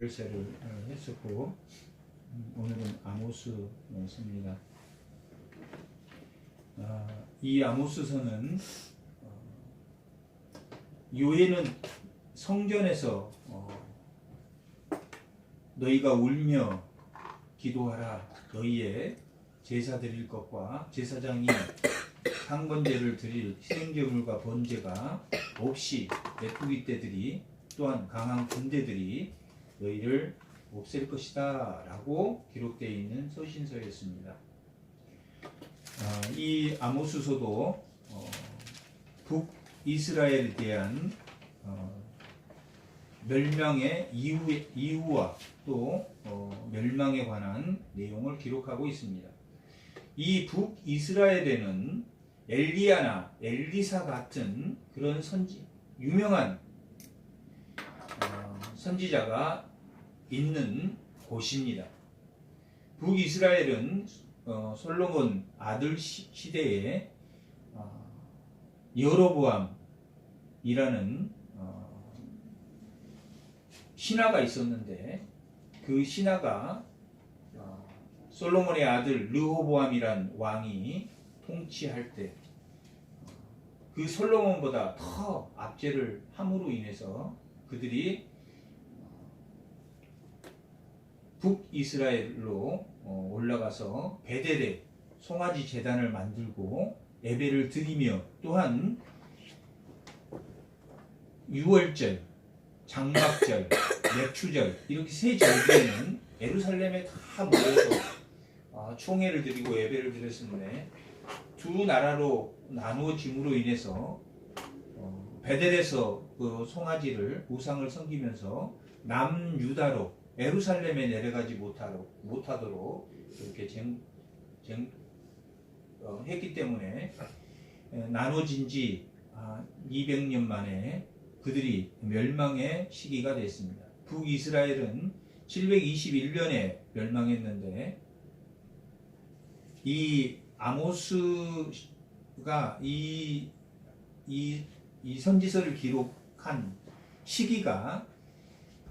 열쇠를 했었고, 오늘은 아모스서입니다. 이 아모스서는 요에는 성전에서 너희가 울며 기도하라, 너희의 제사 드릴 것과 제사장이 상번제를 드릴 희생제물과 번제가 없이 메뚜기 떼들이 또한 강한 군대들이 너희를 없앨 것이다 라고 기록되어 있는 서신서였습니다. 이 아모스서도 북이스라엘에 대한 멸망의 이후와 또 멸망에 관한 내용을 기록하고 있습니다. 이 북이스라엘에는 엘리야나 엘리사 같은 그런 유명한 선지자가 있는 곳입니다. 북이스라엘은 솔로몬 아들 시대에 여로보암이라는 신하가 있었는데, 그 신하가 솔로몬의 아들 르호보암이란 왕이 통치할 때 그 솔로몬보다 더 압제를 함으로 인해서 그들이 북이스라엘로 올라가서 베델에 송아지 제단을 만들고 예배를 드리며, 또한 유월절, 장막절, 맥추절 이렇게 세 절기에는 예루살렘에 다 모여서 총회를 드리고 예배를 드렸었는데, 두 나라로 나누어짐으로 인해서 베델에서 그 송아지를 우상을 섬기면서 남유다로 예루살렘에 내려가지 못하도록 이렇게 했기 때문에 나눠진 지 200년 만에 그들이 멸망의 시기가 됐습니다. 북이스라엘은 721년에 멸망했는데, 이 아모스가 이 선지서를 기록한 시기가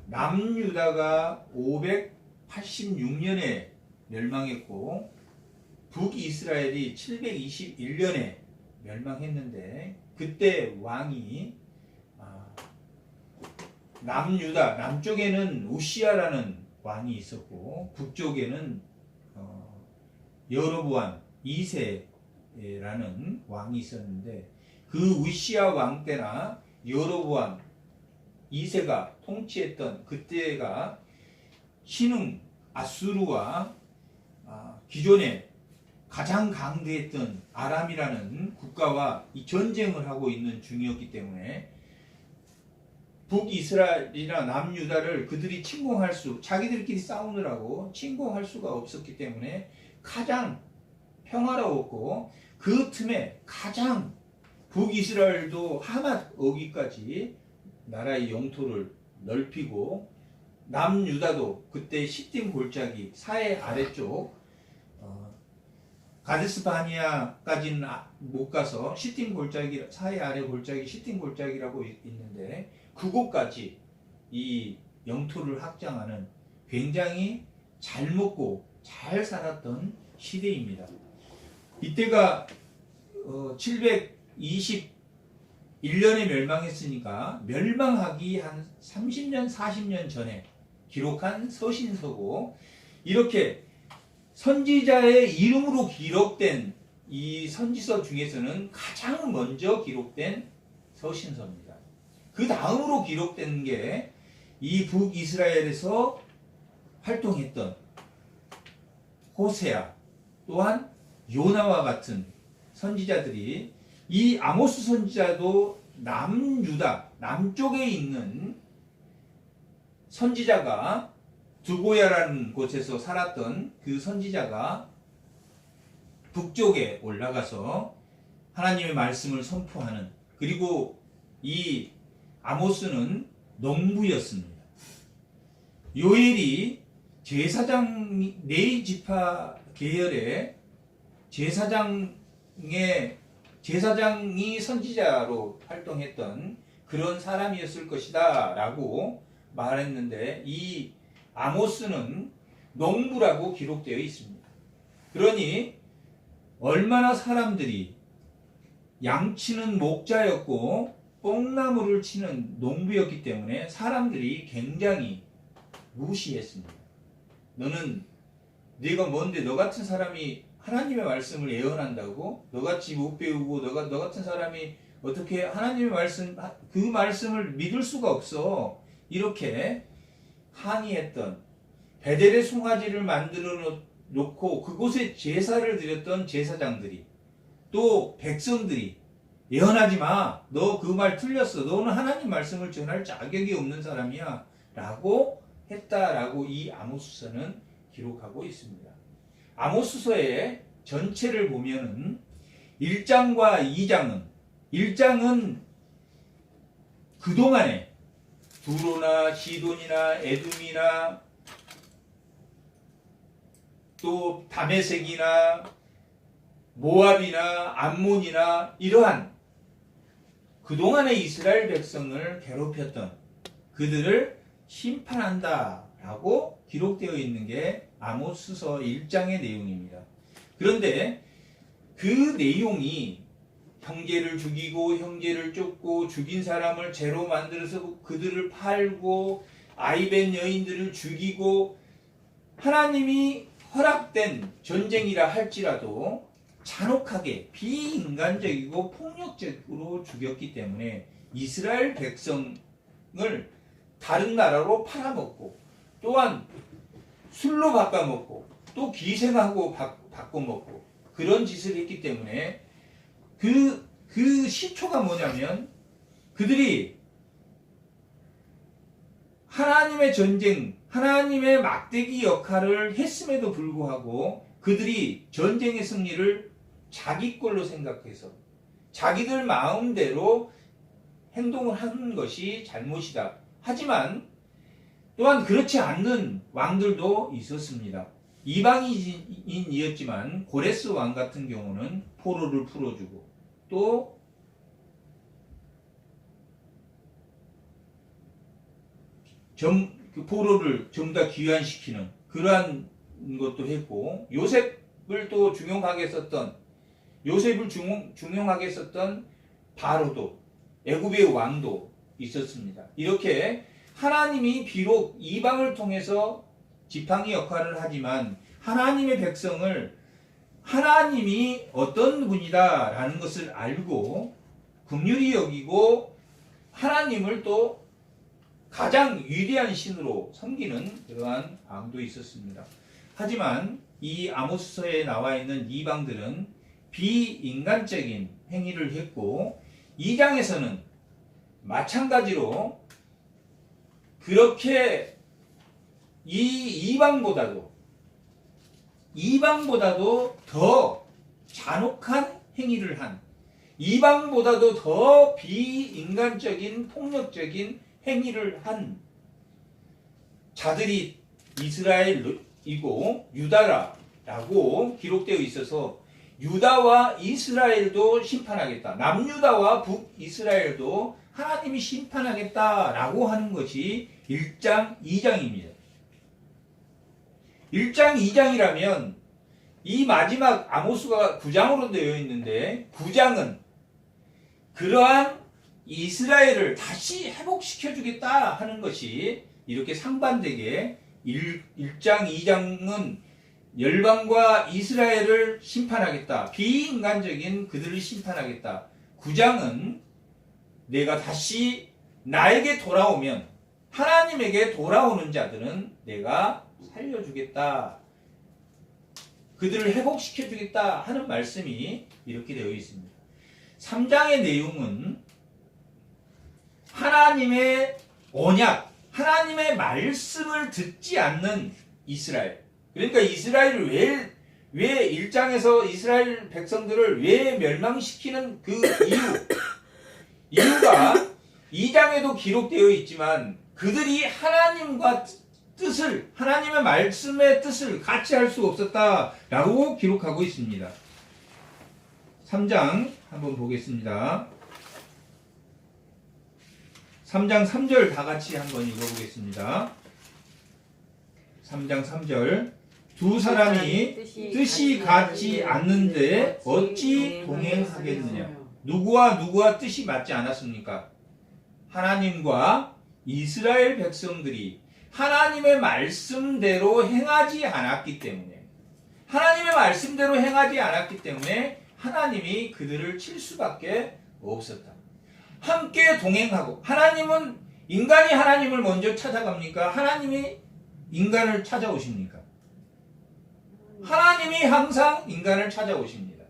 남유다가 586년에 멸망했고 북이스라엘이 721년에 멸망했는데, 그때 왕이 남유다 남쪽에는 우시야라는 왕이 있었고 북쪽에는 여로보암 2세라는 왕이 있었는데, 그 우시야 왕 때나 여로보암 2세가 통치했던 그때가 신흥 아수르와 기존에 가장 강대했던 아람이라는 국가와 이 전쟁을 하고 있는 중이었기 때문에 북이스라엘이나 남유다를 그들이 자기들끼리 싸우느라고 침공할 수가 없었기 때문에 가장 평화로웠고, 그 틈에 가장 북이스라엘도 하맛 어기까지 나라의 영토를 넓히고, 남유다도 그때 시딤 골짜기 사해 아래쪽 가데스 바니아까지는 못 가서 시딤 골짜기, 사해 아래 골짜기 시딤 골짜기라고 있는데, 그곳까지 이 영토를 확장하는 굉장히 잘 먹고 잘 살았던 시대입니다. 이때가 721년에 멸망했으니까 멸망하기 한 30년 40년 전에 기록한 서신서고, 이렇게 선지자의 이름으로 기록된 이 선지서 중에서는 가장 먼저 기록된 서신서입니다. 그 다음으로 기록된 게 이 북이스라엘에서 활동했던 호세아, 또한 요나와 같은 선지자들이, 이 아모스 선지자도 남유다 남쪽에 있는 선지자가, 두고야라는 곳에서 살았던 그 선지자가 북쪽에 올라가서 하나님의 말씀을 선포하는, 그리고 이 아모스는 농부였습니다. 요엘이 제사장, 네 지파 계열의 제사장이 선지자로 활동했던 그런 사람이었을 것이다 라고 말했는데 이 아모스는 농부라고 기록되어 있습니다. 그러니 얼마나 사람들이 양치는 목자였고 뽕나무를 치는 농부였기 때문에 사람들이 굉장히 무시했습니다. 너는 네가 뭔데 너 같은 사람이 하나님의 말씀을 예언한다고? 너같이 못 배우고 너 같은 사람이 어떻게 하나님의 말씀 그 말씀을 믿을 수가 없어. 이렇게 항의했던 베델의 송아지를 만들어 놓고 그곳에 제사를 드렸던 제사장들이 또 백성들이 예언하지 마. 너 그 말 틀렸어. 너는 하나님 말씀을 전할 자격이 없는 사람이야. 라고 했다라고 이 아모스서는 기록하고 있습니다. 아모스서의 전체를 보면은 1장과 2장은 1장은 그동안에 두로나 시돈이나 에돔이나 또 다메섹이나 모압이나 암몬이나 이러한 그동안의 이스라엘 백성을 괴롭혔던 그들을 심판한다라고 기록되어 있는 게 아모스서 1장의 내용입니다. 그런데 그 내용이 형제를 죽이고 형제를 쫓고 죽인 사람을 죄로 만들어서 그들을 팔고 아이벤 여인들을 죽이고 하나님이 허락된 전쟁이라 할지라도 잔혹하게 비인간적이고 폭력적으로 죽였기 때문에 이스라엘 백성을 다른 나라로 팔아먹고 또한 술로 바꿔먹고 또 기생하고 바꿔먹고 그런 짓을 했기 때문에 그 시초가 뭐냐면 그들이 하나님의 전쟁, 하나님의 막대기 역할을 했음에도 불구하고 그들이 전쟁의 승리를 자기 걸로 생각해서 자기들 마음대로 행동을 하는 것이 잘못이다. 하지만 또한 그렇지 않는 왕들도 있었습니다. 이방인이었지만 고레스 왕 같은 경우는 포로를 풀어주고 또 그 포로를 좀 더 귀환시키는 그러한 것도 했고 요셉을 또 요셉을 중용하게 썼던 바로도 애굽의 왕도 있었습니다. 이렇게 하나님이 비록 이방을 통해서 지팡이 역할을 하지만 하나님의 백성을 하나님이 어떤 분이다라는 것을 알고 긍휼히 여기고 하나님을 또 가장 위대한 신으로 섬기는 그러한 왕도 있었습니다. 하지만 이 아모스서에 나와 있는 이방들은 비인간적인 행위를 했고 2장에서는 마찬가지로 그렇게 이방보다도 더 잔혹한 행위를 한 이방보다도 더 비인간적인 폭력적인 행위를 한 자들이 이스라엘이고 유다라고 기록되어 있어서 유다와 이스라엘도 심판하겠다. 남유다와 북이스라엘도 하나님이 심판하겠다라고 하는 것이 1장, 2장입니다. 1장, 2장이라면 이 마지막 아모스가 9장으로 되어 있는데 9장은 그러한 이스라엘을 다시 회복시켜 주겠다 하는 것이 이렇게 상반되게 1장, 2장은 열방과 이스라엘을 심판하겠다. 비인간적인 그들을 심판하겠다. 9장은 내가 다시 나에게 돌아오면 하나님에게 돌아오는 자들은 내가 살려주겠다. 그들을 회복시켜주겠다 하는 말씀이 이렇게 되어 있습니다. 3장의 내용은 하나님의 언약, 하나님의 말씀을 듣지 않는 이스라엘. 그러니까 이스라엘을 왜 1장에서 이스라엘 백성들을 왜 멸망시키는 그 이유가 2장에도 기록되어 있지만 그들이 하나님과 뜻을, 하나님의 말씀의 뜻을 같이 할 수 없었다라고 기록하고 있습니다. 3장 한번 보겠습니다. 3장 3절 다 같이 한번 읽어보겠습니다. 3장 3절. 두 사람이 뜻이 같지 않는데 어찌 동행하겠느냐. 누구와 뜻이 맞지 않았습니까? 하나님과 이스라엘 백성들이 하나님의 말씀대로 행하지 않았기 때문에, 하나님의 말씀대로 행하지 않았기 때문에 하나님이 그들을 칠 수밖에 없었다. 함께 동행하고, 하나님은, 인간이 하나님을 먼저 찾아갑니까? 하나님이 인간을 찾아오십니까? 하나님이 항상 인간을 찾아오십니다.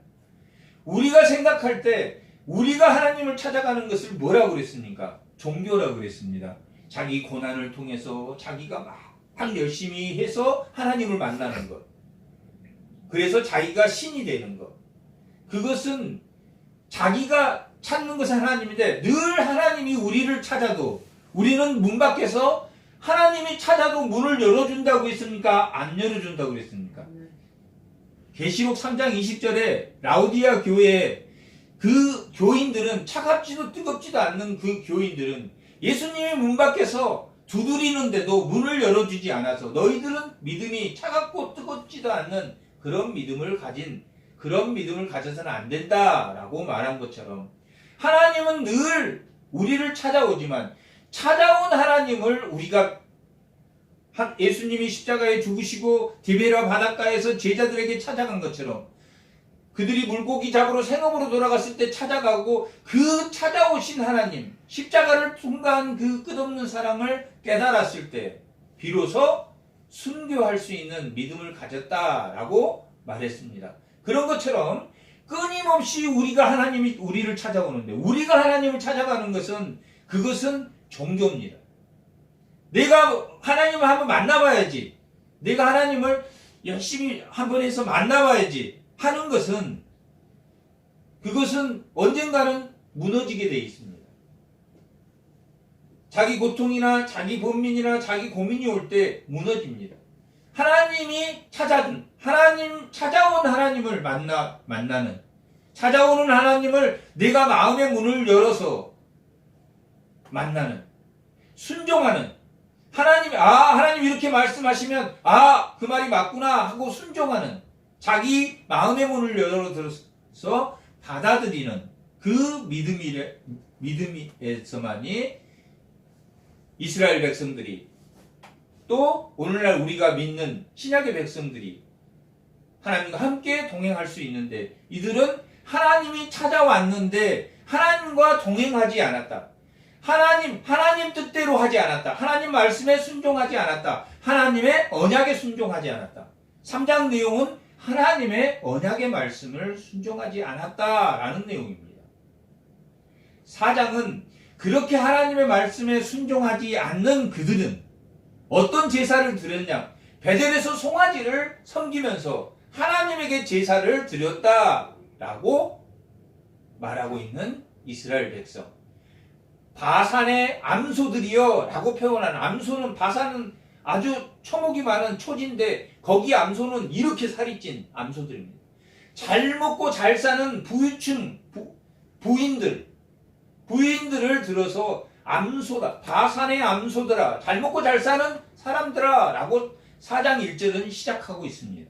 우리가 생각할 때 우리가 하나님을 찾아가는 것을 뭐라고 그랬습니까? 종교라고 그랬습니다. 자기 고난을 통해서 자기가 막 열심히 해서 하나님을 만나는 것. 그래서 자기가 신이 되는 것. 그것은 자기가 찾는 것은 하나님인데, 늘 하나님이 우리를 찾아도, 우리는 문 밖에서 하나님이 찾아도 문을 열어준다고 했습니까? 안 열어준다고 그랬습니까? 계시록 3장 20절에 라우디아 교회에 그 교인들은, 차갑지도 뜨겁지도 않는 그 교인들은 예수님의 문 밖에서 두드리는데도 문을 열어주지 않아서, 너희들은 믿음이 차갑고 뜨겁지도 않는 그런 믿음을 가져서는 안 된다라고 말한 것처럼, 하나님은 늘 우리를 찾아오지만, 찾아온 하나님을 우리가, 예수님이 십자가에 죽으시고 디베라 바닷가에서 제자들에게 찾아간 것처럼, 그들이 물고기 잡으러 생업으로 돌아갔을 때 찾아가고, 그 찾아오신 하나님, 십자가를 통과한 그 끝없는 사랑을 깨달았을 때 비로소 순교할 수 있는 믿음을 가졌다라고 말했습니다. 그런 것처럼 끊임없이 하나님이 우리를 찾아오는데, 우리가 하나님을 찾아가는 것은, 그것은 종교입니다. 내가 하나님을 한번 만나봐야지, 내가 하나님을 열심히 한번 해서 만나봐야지 하는 것은, 그것은 언젠가는 무너지게 되어 있습니다. 자기 고통이나 자기 번민이나 자기 고민이 올 때 무너집니다. 하나님이 찾아온 하나님을 만나는, 찾아오는 하나님을 내가 마음의 문을 열어서 만나는, 순종하는, 하나님 이렇게 말씀하시면, 그 말이 맞구나 하고 순종하는, 자기 마음의 문을 열어들어서 받아들이는 그 믿음에서만이 이스라엘 백성들이, 또 오늘날 우리가 믿는 신약의 백성들이 하나님과 함께 동행할 수 있는데, 이들은 하나님이 찾아왔는데 하나님과 동행하지 않았다. 하나님 뜻대로 하지 않았다. 하나님 말씀에 순종하지 않았다. 하나님의 언약에 순종하지 않았다. 3장 내용은 하나님의 언약의 말씀을 순종하지 않았다라는 내용입니다. 4장은 그렇게 하나님의 말씀에 순종하지 않는 그들은 어떤 제사를 드렸냐? 베델에서 송아지를 섬기면서 하나님에게 제사를 드렸다라고 말하고 있는 이스라엘 백성. 바산의 암소들이여 라고 표현한, 바산은 아주 초목이 많은 초지인데, 거기 암소는 이렇게 살이 찐 암소들입니다. 잘 먹고 잘 사는 부유층 부인들을 들어서 암소다, 바산의 암소들아, 잘 먹고 잘 사는 사람들아 라고 4장 1절은 시작하고 있습니다.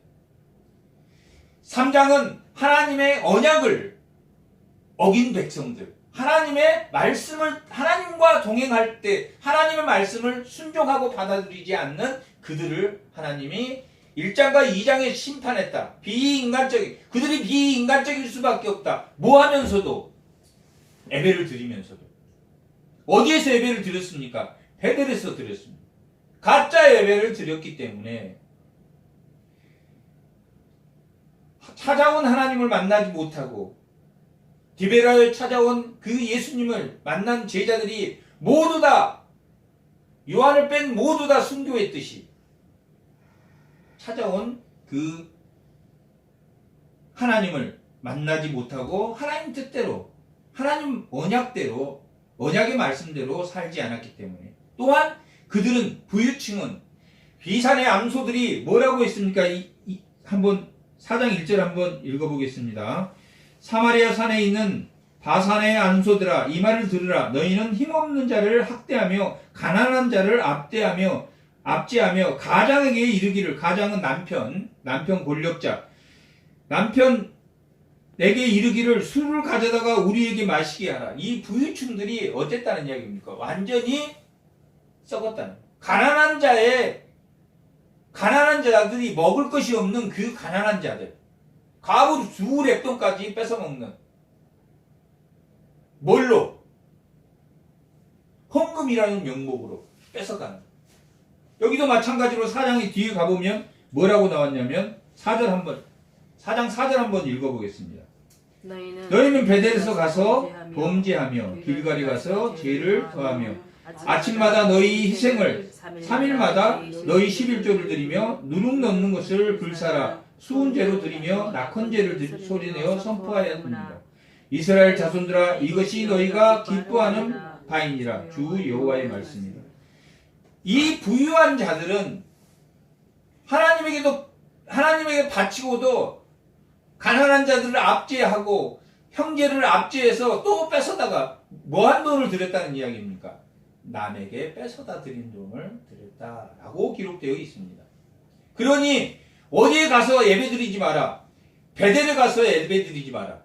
3장은 하나님의 언약을 어긴 백성들, 하나님의 말씀을, 하나님과 동행할 때 하나님의 말씀을 순종하고 받아들이지 않는 그들을 하나님이 1장과 2장에 심판했다. 그들이 비인간적일 수밖에 없다. 뭐 하면서도, 예배를 드리면서도. 어디에서 예배를 드렸습니까? 베델에서 드렸습니다. 가짜 예배를 드렸기 때문에 찾아온 하나님을 만나지 못하고, 디베라에 찾아온 그 예수님을 만난 제자들이 모두 다, 요한을 뺀 모두 다 순교했듯이, 찾아온 그 하나님을 만나지 못하고 하나님 뜻대로, 하나님 언약대로, 언약의 말씀대로 살지 않았기 때문에, 또한 그들은, 부유층은, 비산의 암소들이 뭐라고 했습니까? 한번 4장 1절 한번 읽어보겠습니다. 사마리아 산에 있는 바산의 안소들아 이 말을 들으라. 너희는 힘없는 자를 학대하며 가난한 자를 압제하며 가장에게 이르기를. 가장은 남편 권력자. 남편 내게 이르기를 술을 가져다가 우리에게 마시게 하라. 이 부유층들이 어땠다는 이야기입니까? 완전히 썩었다는. 가난한 자들이 먹을 것이 없는 그 가난한 자들. 가부 수렉돈까지 뺏어먹는. 뭘로? 헌금이라는 명목으로 뺏어가는. 여기도 마찬가지로 4장의 뒤에 가보면 뭐라고 나왔냐면 4장 4절 한번 읽어보겠습니다. 너희는 베델에서 가서 범죄하며 길갈에 가서 죄를 더하며 아침마다 너희 희생을 3일마다 너희 11조를 드리며 누룩 넣는 것을 불사라 수은제로 드리며 낙헌제를 소리내어 선포하여야 합니다. 이스라엘 자손들아 이것이 너희가 기뻐하는 바이니라. 주 여호와의 말씀이다. 이 부유한 자들은 하나님에게 바치고도 가난한 자들을 압제하고 형제를 압제해서 또 뺏어다가 뭐한 돈을 드렸다는 이야기입니까? 남에게 뺏어다 드린 돈을 드렸다라고 기록되어 있습니다. 그러니 어디에 가서 예배드리지 마라. 베델에 가서 예배드리지 마라.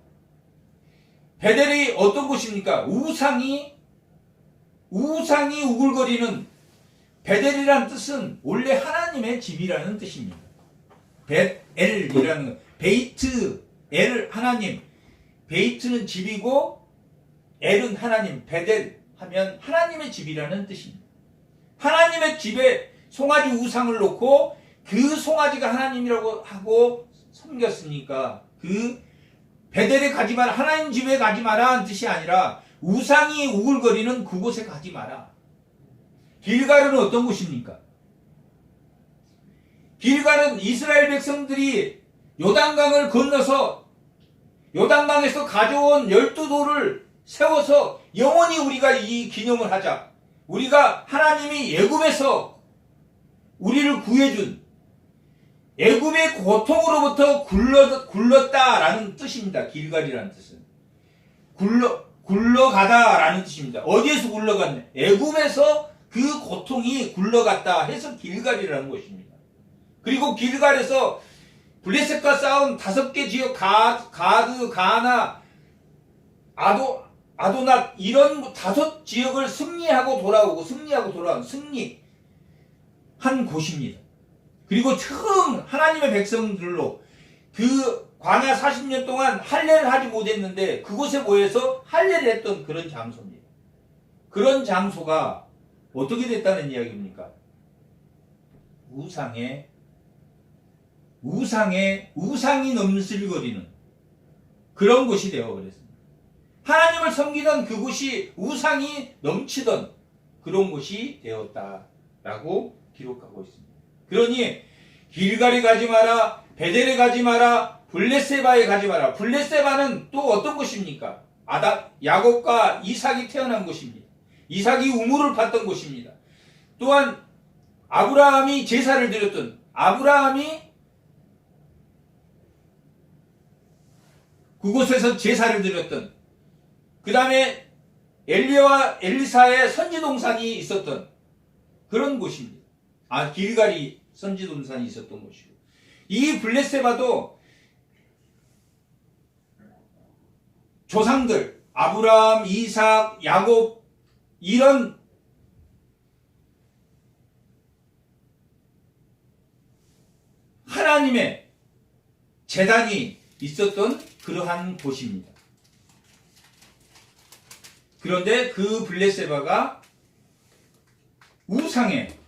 베델이 어떤 곳입니까? 우상이 우글거리는. 베델이란 뜻은 원래 하나님의 집이라는 뜻입니다. 벳엘이라는 베이트, 엘 하나님. 베이트는 집이고 엘은 하나님. 베델 하면 하나님의 집이라는 뜻입니다. 하나님의 집에 송아지 우상을 놓고 그 송아지가 하나님이라고 하고 섬겼으니까 그 베델에 가지 마라, 하나님 집에 가지 마라 하는 뜻이 아니라 우상이 우글거리는 그곳에 가지 마라. 길갈은 어떤 곳입니까? 길갈은 이스라엘 백성들이 요단강을 건너서 요단강에서 가져온 12돌을 세워서 영원히 우리가 이 기념을 하자. 우리가 하나님이 애굽에서 우리를 구해준 애굽의 고통으로부터 굴렀다라는 뜻입니다. 길갈이라는 뜻은 굴러가다라는 뜻입니다. 어디에서 굴러갔네? 애굽에서 그 고통이 굴러갔다 해서 길갈이라는 것입니다. 그리고 길갈에서 블레셋과 싸운 5개 지역 가드, 가나, 아도낫 이런 5 지역을 승리하고 돌아온 승리한 곳입니다. 그리고 처음 하나님의 백성들로 그 광야 40년 동안 할례를 하지 못했는데 그곳에 모여서 할례를 했던 그런 장소입니다. 그런 장소가 어떻게 됐다는 이야기입니까? 우상이 넘실거리는 그런 곳이 되어버렸습니다. 하나님을 섬기던 그곳이 우상이 넘치던 그런 곳이 되었다라고 기록하고 있습니다. 그러니 길갈에 가지 마라, 베델에 가지 마라, 블레세바에 가지 마라. 블레세바는 또 어떤 곳입니까? 야곱과 이삭이 태어난 곳입니다. 이삭이 우물을 팠던 곳입니다. 또한 아브라함이 제사를 드렸던, 아브라함이 그곳에서 제사를 드렸던, 그 다음에 엘리야와 엘리사의 선지동산이 있었던 그런 곳입니다. 길갈이 선지동산이 있었던 곳이고, 이 블레세바도 조상들 아브라함, 이삭, 야곱 이런 하나님의 제단이 있었던 그러한 곳입니다. 그런데 그 블레세바가 우상의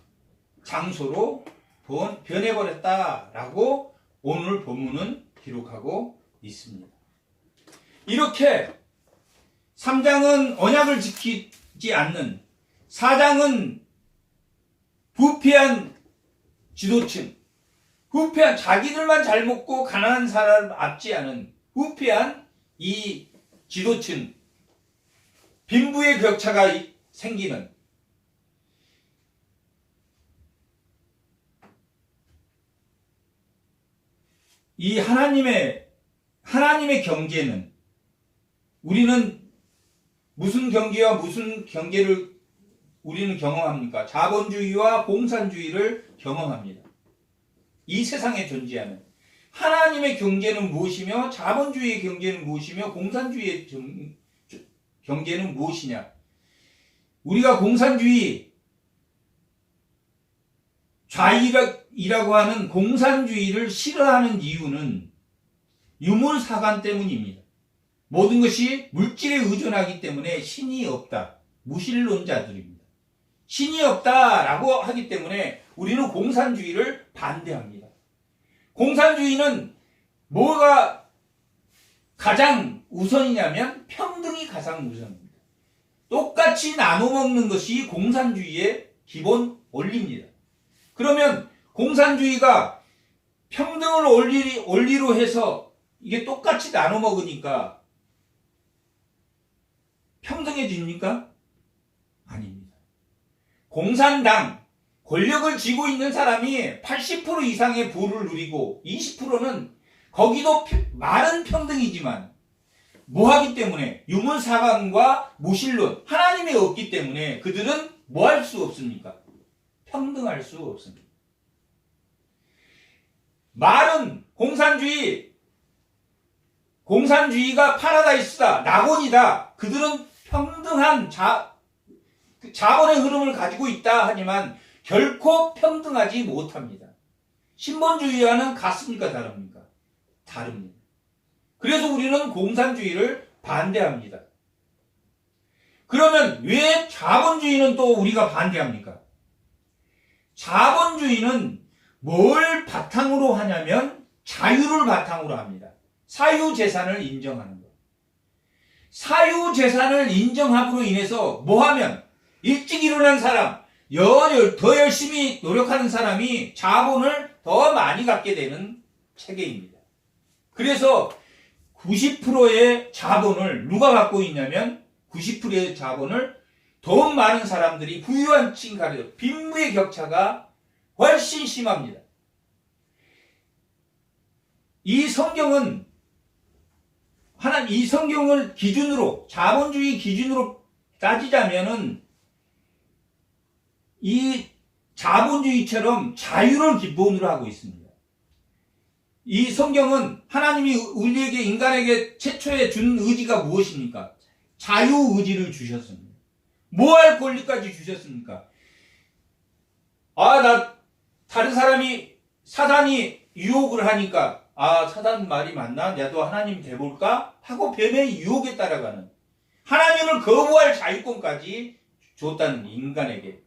장소로 변해버렸다라고 오늘 본문은 기록하고 있습니다. 이렇게 3장은 언약을 지키지 않는, 4장은 부패한 지도층, 부패한 자기들만 잘 먹고 가난한 사람을 압제하는 부패한 이 지도층, 빈부의 격차가 생기는 이 하나님의 경제는 우리는 무슨 경계와 무슨 경계를 우리는 경험합니까? 자본주의와 공산주의를 경험합니다. 이 세상에 존재하는 하나님의 경제는 무엇이며 자본주의의 경제는 무엇이며 공산주의의 경제는 무엇이냐? 우리가 공산주의 좌익이라고 하는 공산주의를 싫어하는 이유는 유물사관 때문입니다. 모든 것이 물질에 의존하기 때문에 신이 없다. 무신론자들입니다. 신이 없다라고 하기 때문에 우리는 공산주의를 반대합니다. 공산주의는 뭐가 가장 우선이냐면 평등이 가장 우선입니다. 똑같이 나눠 먹는 것이 공산주의의 기본 원리입니다. 그러면 공산주의가 평등을 원리로 해서 이게 똑같이 나눠 먹으니까 평등해집니까? 아닙니다. 공산당, 권력을 쥐고 있는 사람이 80% 이상의 부를 누리고 20%는 거기도 말은 평등이지만 뭐 하기 때문에 유물사관과 무신론, 하나님이 없기 때문에 그들은 뭐 할 수 없습니까? 평등할 수 없습니다. 말은 공산주의가 파라다이스다, 낙원이다. 그들은 평등한 자본의 흐름을 가지고 있다 하지만 결코 평등하지 못합니다. 신본주의와는 같습니까? 다릅니까? 다릅니다. 그래서 우리는 공산주의를 반대합니다. 그러면 왜 자본주의는 또 우리가 반대합니까? 자본주의는 뭘 바탕으로 하냐면 자유를 바탕으로 합니다. 사유재산을 인정하는 것. 사유재산을 인정함으로 인해서 뭐하면 일찍 일어난 사람, 더 열심히 노력하는 사람이 자본을 더 많이 갖게 되는 체계입니다. 그래서 90%의 자본을 누가 갖고 있냐면 90%의 자본을 돈 많은 사람들이 부유한 층 가려 빈부의 격차가 훨씬 심합니다. 이 성경을 기준으로 자본주의 기준으로 따지자면은 이 자본주의처럼 자유를 기본으로 하고 있습니다. 이 성경은 하나님이 우리에게 인간에게 최초에 준 의지가 무엇입니까? 자유의지를 주셨습니다. 뭐 할 권리까지 주셨습니까? 다른 사람이 사단이 유혹을 하니까 사단 말이 맞나? 나도 하나님 돼볼까? 하고 뱀의 유혹에 따라가는 하나님을 거부할 자유권까지 줬다는 인간에게.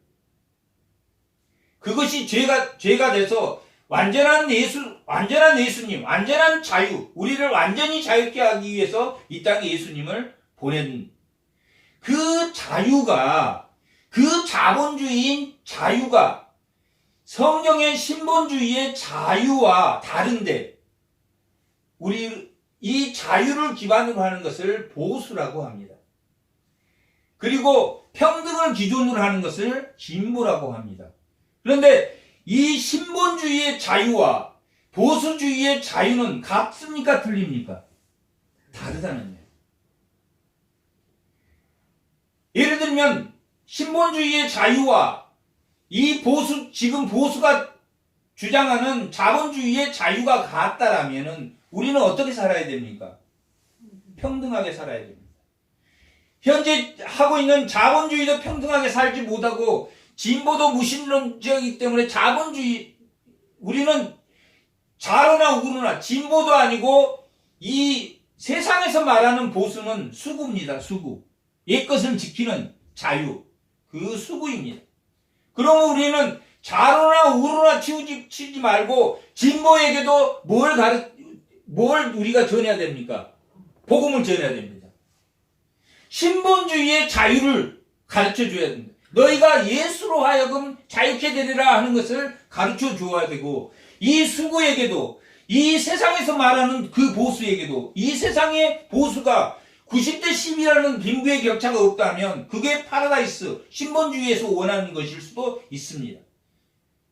그것이 죄가 돼서 완전한 예수님, 완전한 자유, 우리를 완전히 자유케 하기 위해서 이 땅에 예수님을 보낸 그 자유가, 그 자본주의인 자유가 성경의 신본주의의 자유와 다른데 우리 이 자유를 기반으로 하는 것을 보수라고 합니다. 그리고 평등을 기준으로 하는 것을 진보라고 합니다. 그런데 이 신본주의의 자유와 보수주의의 자유는 같습니까? 틀립니까? 다르다는 거예요. 예를 들면 신본주의의 자유와 이 지금 보수가 주장하는 자본주의의 자유가 같다라면은 우리는 어떻게 살아야 됩니까? 평등하게 살아야 됩니다. 현재 하고 있는 자본주의도 평등하게 살지 못하고 진보도 무신론적이기 때문에 우리는 좌로나 우로나 진보도 아니고 이 세상에서 말하는 보수는 수구입니다. 수구. 옛것을 지키는 자유. 그 수구입니다. 그러면 우리는 좌로나 우로나 치지 말고 진보에게도 뭘 우리가 전해야 됩니까? 복음을 전해야 됩니다. 신본주의의 자유를 가르쳐 줘야 됩니다. 너희가 예수로 하여금 자유케 되리라 하는 것을 가르쳐 줘야 되고, 이 수구에게도, 이 세상에서 말하는 그 보수에게도, 이 세상의 보수가 90대 10이라는 빈부의 격차가 없다면 그게 파라다이스, 신본주의에서 원하는 것일 수도 있습니다.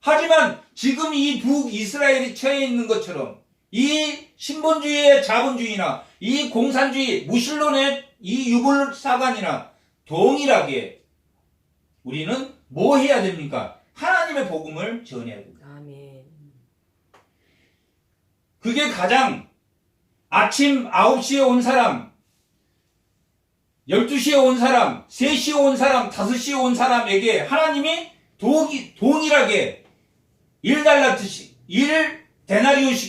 하지만 지금 이 북이스라엘이 처해 있는 것처럼 이 신본주의의 자본주의나 이 공산주의, 무신론의 이 유불사관이나 동일하게 우리는 뭐 해야 됩니까? 하나님의 복음을 전해야 됩니다. 아멘. 그게 가장 아침 9시에 온 사람, 12시에 온 사람, 3시에 온 사람, 5시에 온 사람에게 하나님이 동일하게 1데나리온씩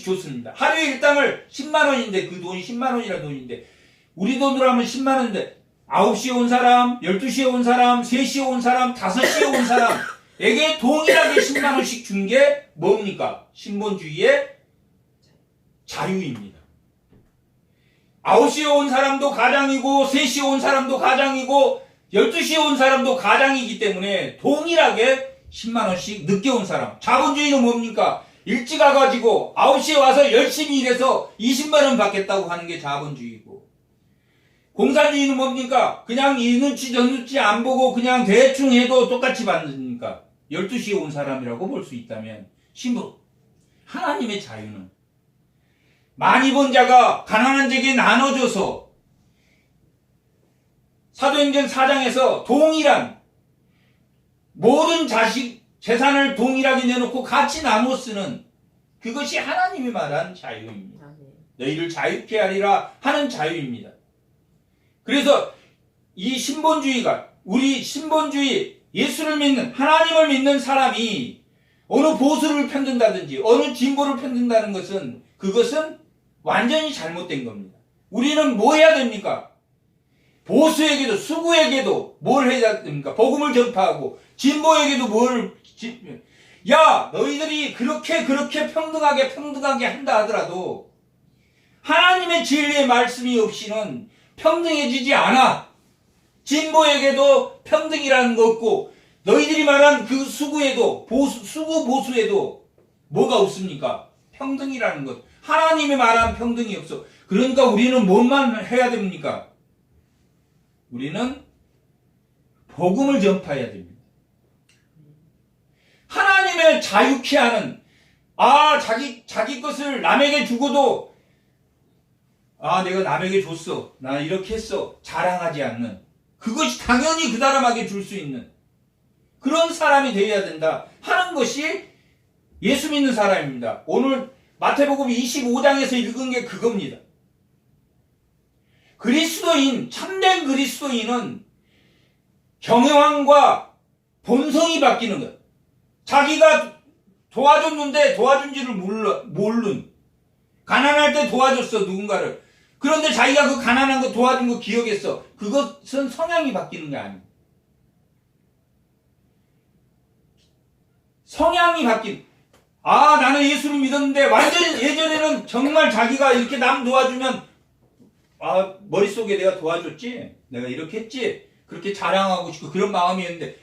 줬습니다. 하루에 일당을 10만 원인데 그 돈이 10만 원이라 돈인데 우리 돈으로 하면 10만 원인데 9시에 온 사람, 12시에 온 사람, 3시에 온 사람, 5시에 온 사람에게 동일하게 10만 원씩 준 게 뭡니까? 신본주의의 자유입니다. 9시에 온 사람도 가장이고 3시에 온 사람도 가장이고 12시에 온 사람도 가장이기 때문에 동일하게 10만 원씩 늦게 온 사람. 자본주의는 뭡니까? 일찍 와가지고 9시에 와서 열심히 일해서 20만 원 받겠다고 하는 게 자본주의고, 공산주의는 뭡니까? 그냥 이 눈치 저 눈치 안 보고 그냥 대충 해도 똑같이 받으니까 12시에 온 사람이라고 볼 수 있다면, 신부 하나님의 자유는 많이 번 자가 가난한 자에게 나눠줘서 사도행전 4장에서 동일한 모든 재산을 동일하게 내놓고 같이 나누어 쓰는 그것이 하나님이 말한 자유입니다. 너희를 자유케 하리라 하는 자유입니다. 그래서 이 신본주의가, 우리 신본주의 예수를 믿는, 하나님을 믿는 사람이 어느 보수를 편든다든지 어느 진보를 편든다는 것은, 그것은 완전히 잘못된 겁니다. 우리는 뭐 해야 됩니까? 보수에게도 수구에게도 뭘 해야 됩니까? 복음을 전파하고, 진보에게도 너희들이 그렇게 평등하게 한다 하더라도 하나님의 진리의 말씀이 없이는 평등해지지 않아. 진보에게도 평등이라는 거 없고, 너희들이 말한 그 수구 보수에도 뭐가 없습니까? 평등이라는 것. 하나님이 말한 평등이 없어. 그러니까 우리는 뭐만 해야 됩니까? 우리는 복음을 전파해야 됩니다. 하나님을 자유케 하는, 자기 것을 남에게 주고도, 내가 남에게 줬어, 나 이렇게 했어, 자랑하지 않는, 그것이 당연히 그 사람에게 줄 수 있는 그런 사람이 되어야 된다 하는 것이 예수 믿는 사람입니다. 오늘 마태복음 25장에서 읽은 게 그겁니다. 그리스도인, 참된 그리스도인은 경영과 본성이 바뀌는 것. 자기가 도와줬는데 도와준지를 모른, 가난할 때 도와줬어 누군가를. 그런데 자기가 그 가난한 거 도와준 거 기억했어. 그것은 성향이 바뀌는 게 아니에요. 성향이 나는 예수를 믿었는데, 완전히 예전에는 정말 자기가 이렇게 남 도와주면 머릿속에 내가 도와줬지, 내가 이렇게 했지, 그렇게 자랑하고 싶고 그런 마음이었는데,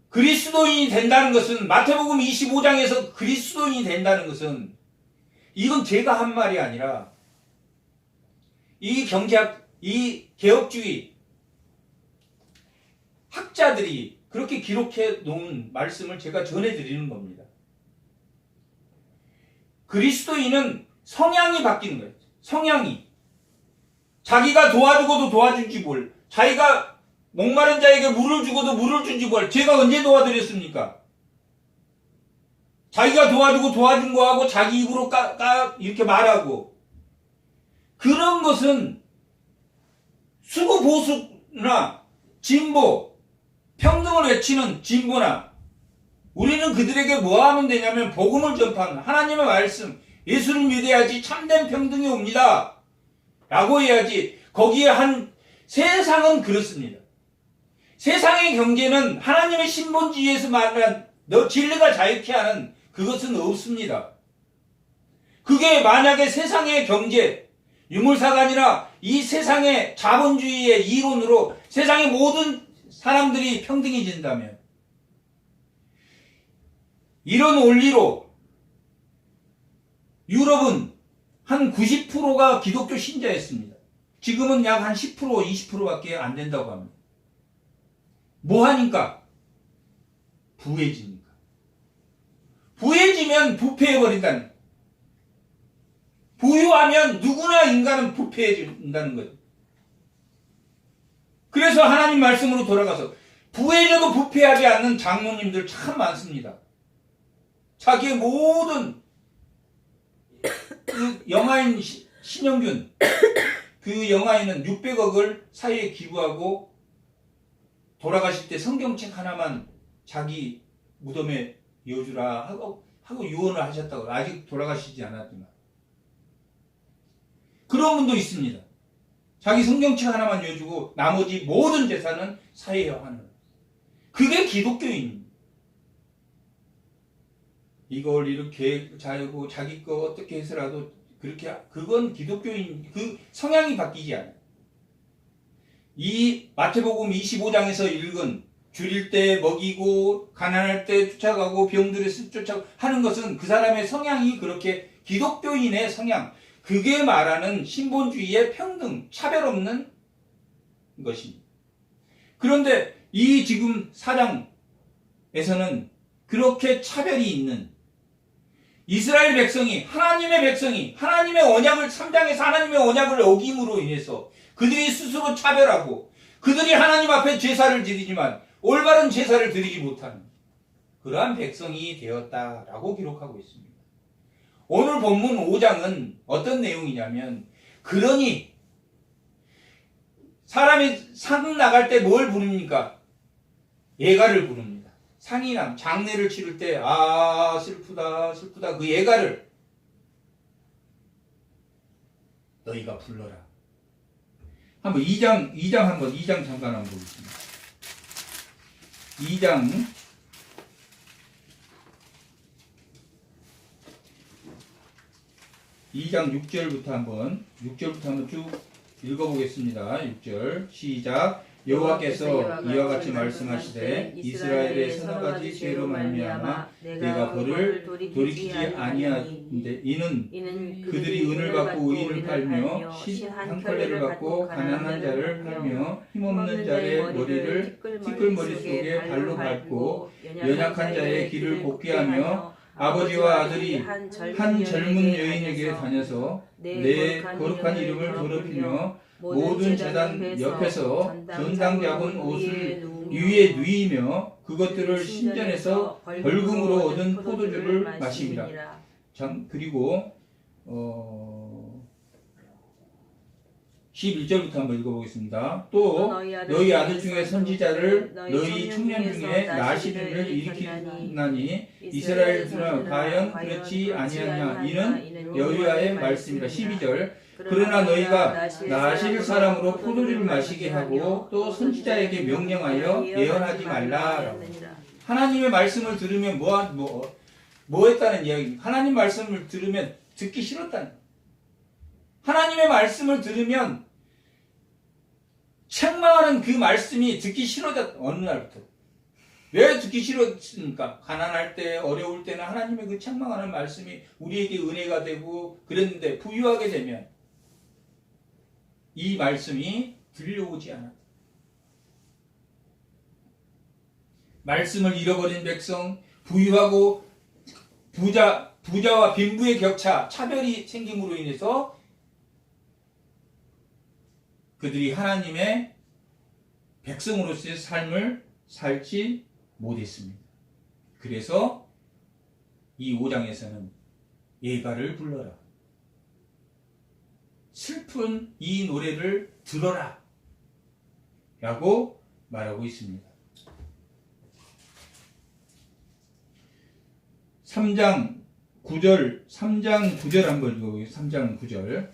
그리스도인이 된다는 것은, 마태복음 25장에서 그리스도인이 된다는 것은, 이건 제가 한 말이 아니라 이 개혁주의 학자들이 그렇게 기록해 놓은 말씀을 제가 전해드리는 겁니다. 그리스도인은 성향이 바뀌는 거예요. 성향이. 자기가 도와주고도 도와준지 뭘, 자기가 목마른 자에게 물을 주고도 물을 준지 뭘, 제가 언제 도와드렸습니까? 자기가 도와주고 도와준 거하고 자기 입으로 이렇게 말하고, 그런 것은 수구 보수나 진보, 평등을 외치는 진보나, 우리는 그들에게 뭐 하면 되냐면 복음을 전파하는, 하나님의 말씀, 예수를 믿어야지 참된 평등이 옵니다 라고 해야지. 거기에 세상은 그렇습니다. 세상의 경제는 하나님의 신본주의에서 말한 너 진리가 자유케 하는 그것은 없습니다. 그게 만약에 세상의 경제, 유물사관이나 이 세상의 자본주의의 이론으로 세상의 모든 사람들이 평등해진다면, 이런 원리로 유럽은 한 90%가 기독교 신자였습니다. 지금은 약 한 10%, 20%밖에 안 된다고 합니다. 뭐 하니까? 부해지니까. 부해지면 부패해버린다는, 부유하면 누구나 인간은 부패해진다는 거죠. 그래서 하나님 말씀으로 돌아가서 부해져도 부패하지 않는 장로님들 참 많습니다. 자기의 모든 그 영화인 신영균 그 영화인은 600억을 사회에 기부하고 돌아가실 때 성경책 하나만 자기 무덤에 이어주라 하고 유언을 하셨다고. 아직 돌아가시지 않았지만 그런 분도 있습니다. 자기 성경책 하나만 이어주고 나머지 모든 재산은 사회에 하는. 그게 기독교인입니다. 이걸 이렇게 자기 거 어떻게 해서라도 그렇게, 그건 기독교인 그 성향이 바뀌지 않아요. 이 마태복음 25장에서 읽은 줄일 때 먹이고 가난할 때 쫓아가고 병들을 쫓아가고 하는 것은 그 사람의 성향이 그렇게 기독교인의 성향, 그게 말하는 신본주의의 평등, 차별 없는 것입니다. 그런데 이 지금 사장에서는 그렇게 차별이 있는 이스라엘 백성이, 하나님의 백성이 하나님의 언약을 3장에서 하나님의 언약을 어김으로 인해서 그들이 스스로 차별하고 그들이 하나님 앞에 제사를 드리지만 올바른 제사를 드리지 못하는 그러한 백성이 되었다라고 기록하고 있습니다. 오늘 본문 5장은 어떤 내용이냐면, 그러니 사람이 상 나갈 때 뭘 부릅니까? 예가를 부릅니다. 상이나 장례를 치를 때 슬프다 슬프다 그 예가를 너희가 불러라. 한번 2장 잠깐 한번 보겠습니다. 2장 6절부터 한번 쭉 읽어보겠습니다. 6절 시작. 여호와께서 이와 같이 말씀하시되 이스라엘의 서너 가지 죄로 말미암아 내가 벌을 돌이키지 아니하는데 이는 그들이 은을 받고 의인을 팔며 실 한 켤레를 받고 가난한 자를 팔며 힘없는 자의 머리를 티끌머리 속에 발로 밟고 연약한 자의 길을 곱게 하며 아버지와 아들이 한 젊은 여인에게 다녀서 내 거룩한 이름을 더럽히며 모든 제단 옆에서 전당 잡은 옷을 위에 누이며 그것들을 신전에서 벌금으로 얻은 포도주를 마십니다. 그리고 11절부터 한번 읽어보겠습니다. 또 너희 아들 중에 선지자를 너희 청년 중에 나시린을 일으키나니 이스라엘들아 과연 그렇지 아니하냐. 이는 여호와의 말씀이라. 12절 그러나 너희가 나실 사람으로 포도주를 마시게 하고 또 선지자에게 명령하여 예언하지 말라라고. 하나님의 말씀을 들으면 뭐 했다는 이야기입니다. 하나님 말씀을 들으면 듣기 싫었다는. 하나님의 말씀을 들으면 책망하는 그 말씀이 듣기 싫어졌다. 어느 날부터. 왜 듣기 싫었습니까? 가난할 때, 어려울 때는 하나님의 그 책망하는 말씀이 우리에게 은혜가 되고 그랬는데 부유하게 되면 이 말씀이 들려오지 않았다. 말씀을 잃어버린 백성, 부유하고 부자와 빈부의 격차, 차별이 생김으로 인해서 그들이 하나님의 백성으로서의 삶을 살지 못했습니다. 그래서 이 5장에서는 예가를 불러라. 슬픈 이 노래를 들어라. 라고 말하고 있습니다. 3장 9절 한번 읽어보겠습니다. 3장 9절.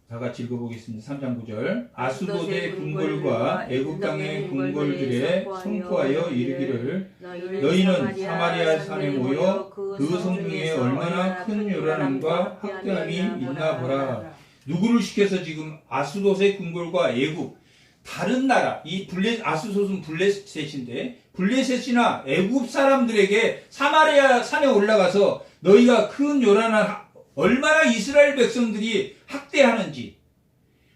다 같이 읽어보겠습니다. 3장 9절. 아수돗의 궁궐과 애굽 땅의 궁궐들에 선포하여 이르기를 너희는 사마리아 산에 모여 그 성중에 얼마나 큰 요란함과 학대함이 있나 보라. 누구를 시켜서 지금 아수돗의 궁궐과 애굽, 다른 나라, 아수돗은 블레셋인데 블레셋이나 애굽 사람들에게 사마리아 산에 올라가서 너희가 큰 요란한 얼마나 이스라엘 백성들이 학대하는지,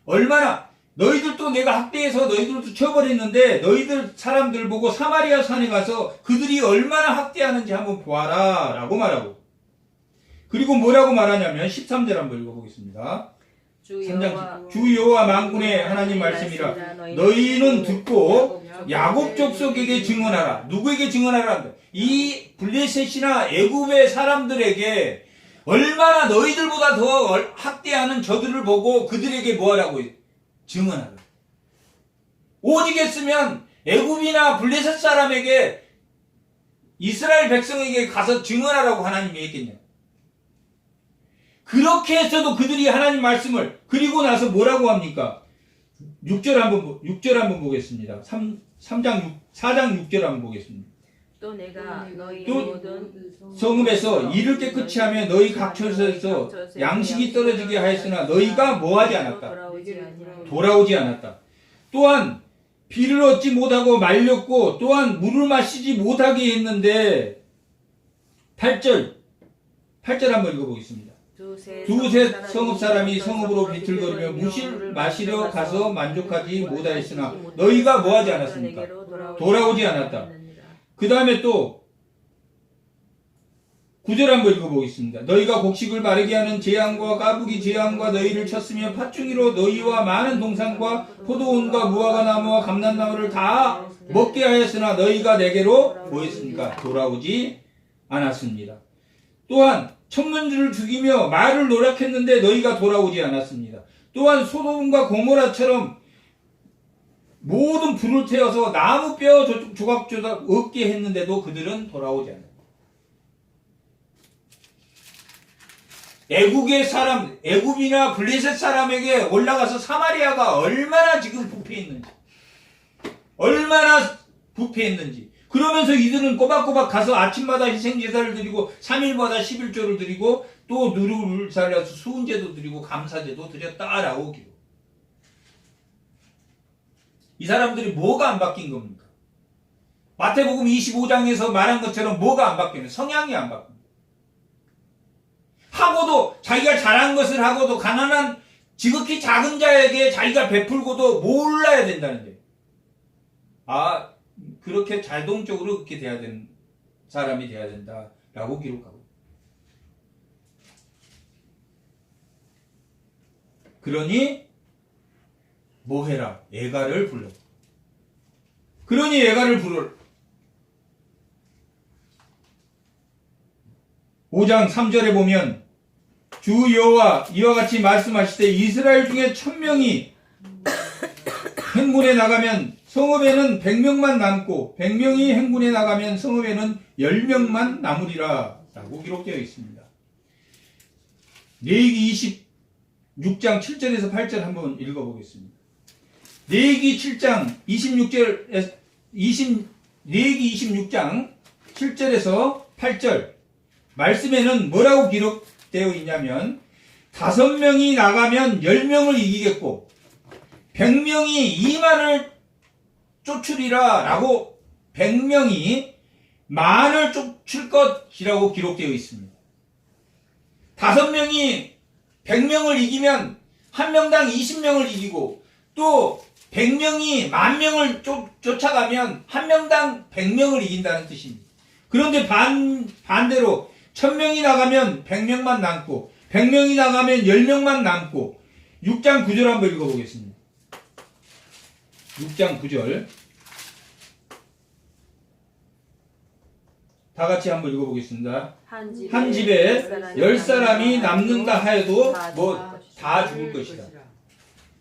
얼마나 너희들도 내가 학대해서 너희들도 쳐버렸는데 너희들 사람들 보고 사마리아 산에 가서 그들이 얼마나 학대하는지 한번 보아라 라고 말하고, 그리고 뭐라고 말하냐면 13절 한번 읽어보겠습니다. 3장 주 여호와 만군의 하나님 말씀이라. 너희는 듣고 야곱 족속에게 증언하라. 누구에게 증언하라? 이 블레셋이나 애굽의 사람들에게 얼마나 너희들보다 더 학대하는 저들을 보고 그들에게 뭐하라고 증언하라. 오직 했으면 애굽이나 블레셋 사람에게 이스라엘 백성에게 가서 증언하라고 하나님이 했겠냐. 그렇게 해서도 그들이 하나님 말씀을, 그리고 나서 뭐라고 합니까? 6절 한번 보겠습니다. 4장 6절 한번 보겠습니다. 또 내가 너희 또 모든 성읍에서 일을 깨끗이 하며 너희 각 처소에서 양식이 떨어지게 하였으나 너희가 뭐하지 않았다. 돌아오지 않았다. 또한 비를 얻지 못하고 말렸고 또한 물을 마시지 못하게 했는데 8절 한번 읽어보겠습니다. 두셋 성읍 사람이 성읍으로 비틀거리며 무실 마시려 가서 만족하지 못하였으나 너희가 뭐하지 않았습니까? 돌아오지 않았다. 그 다음에 또 9절 한번 읽어보겠습니다. 너희가 곡식을 마르게 하는 재앙과 까부기 재앙과 너희를 쳤으며 팥중이로 너희와 많은 동산과 포도원과 무화과 나무와 감람나무를 다 먹게 하였으나 너희가 내게로 뭐했습니까? 돌아오지 않았습니다. 또한 천문들을 죽이며 말을 노력했는데 너희가 돌아오지 않았습니다. 또한 소돔과 고모라처럼 모든 불을 태워서 나무 뼈 조각조각 없게 했는데도 그들은 돌아오지 않았습니다. 애국의 사람, 애굽이나 블레셋 사람에게 올라가서 사마리아가 얼마나 지금 부패했는지, 얼마나 부패했는지. 그러면서 이들은 꼬박꼬박 가서 아침마다 희생제사를 드리고 3일마다 11조를 드리고 또 누룩을 살려서 수은제도 드리고 감사제도 드렸다라고 기록. 이 사람들이 뭐가 안 바뀐 겁니까? 마태복음 25장에서 말한 것처럼 뭐가 안 바뀌는? 성향이 안 바뀝니다. 하고도 자기가 잘한 것을 하고도 가난한 지극히 작은 자에게 자기가 베풀고도 몰라야 된다는데, 아, 그렇게 자동적으로 그렇게 돼야 되는 사람이 돼야 된다라고 기록하고, 그러니 뭐 해라? 애가를 불러. 그러니 애가를 부르라. 5장 3절에 보면 주 여호와 이와 같이 말씀하시되 이스라엘 중에 1000명이 행군에 나가면 성읍에는 100명만 남고 100명이 행군에 나가면 성읍에는 10명만 남으리라 라고 기록되어 있습니다. 레위기 26장 7절에서 8절 한번 읽어보겠습니다. 레위기 7장 26절 레위기 26장 7절에서 8절 말씀에는 뭐라고 기록되어 있냐면 5명이 나가면 10명을 이기겠고 100명이 2만을 쫓으리라 라고 100명이 만을 쫓을 것이라고 기록되어 있습니다. 5명이 100명을 이기면 한 명당 20명을 이기고 또 100명이 10,000명을 쫓아가면 한 명당 100명을 이긴다는 뜻입니다. 그런데 반대로 1000명이 나가면 100명만 남고 100명이 나가면 10명만 남고 6장 9절 한번 읽어보겠습니다. 6장 9절 다 같이 한번 읽어보겠습니다. 한 집에 10사람이 남는다 하여도 뭐 다 죽을 것이다.